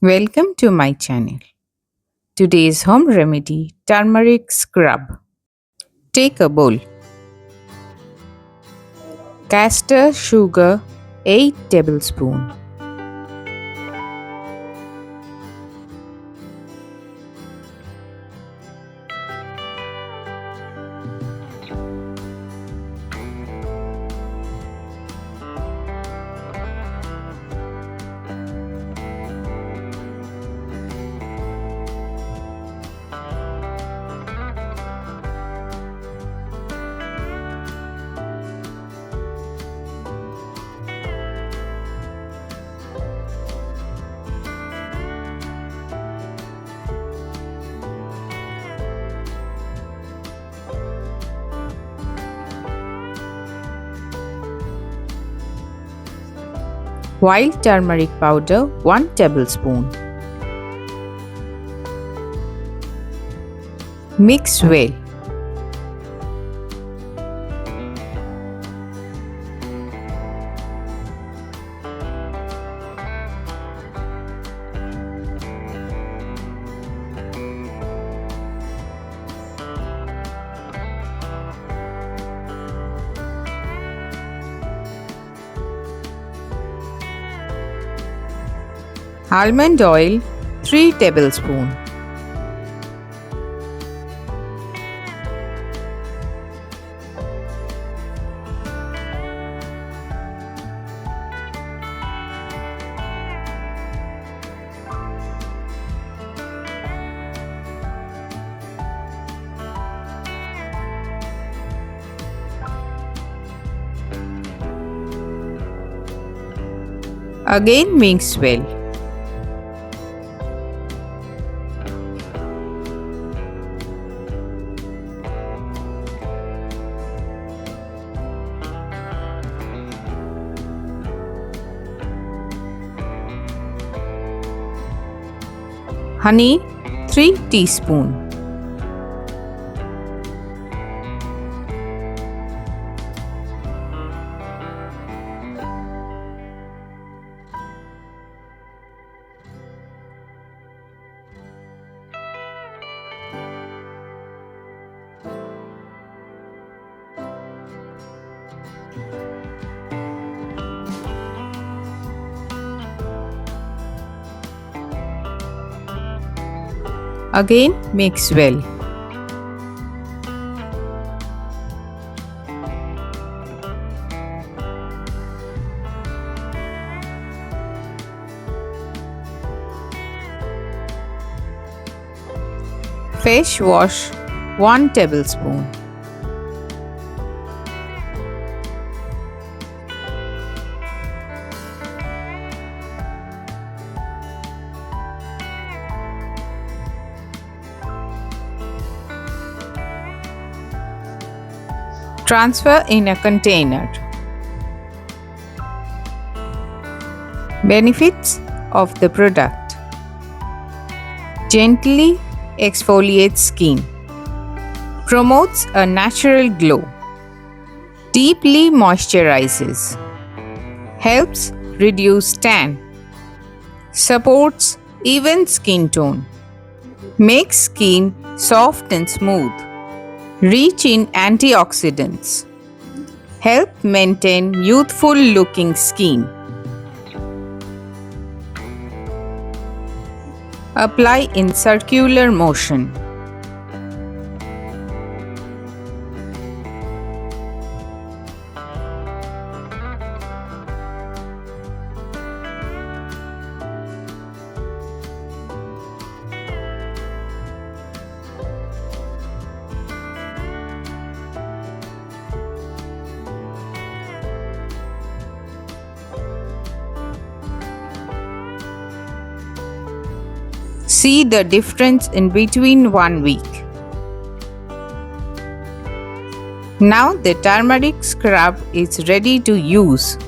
Welcome to my channel. Today's home remedy, turmeric scrub. Take a bowl. Castor sugar 8 tablespoons. Wild turmeric powder 1 tablespoon. Mix well. Almond oil 3 tablespoons. Again mix well. Honey 3 teaspoons. Again mix well. Face wash 1 tablespoon. Transfer in a container. Benefits of the product: gently exfoliates skin, promotes a natural glow, deeply moisturizes, helps reduce tan, supports even skin tone, makes skin soft and smooth, rich in antioxidants, help maintain youthful looking skin. Apply in circular motion. See the difference in between 1 week. Now the turmeric scrub is ready to use.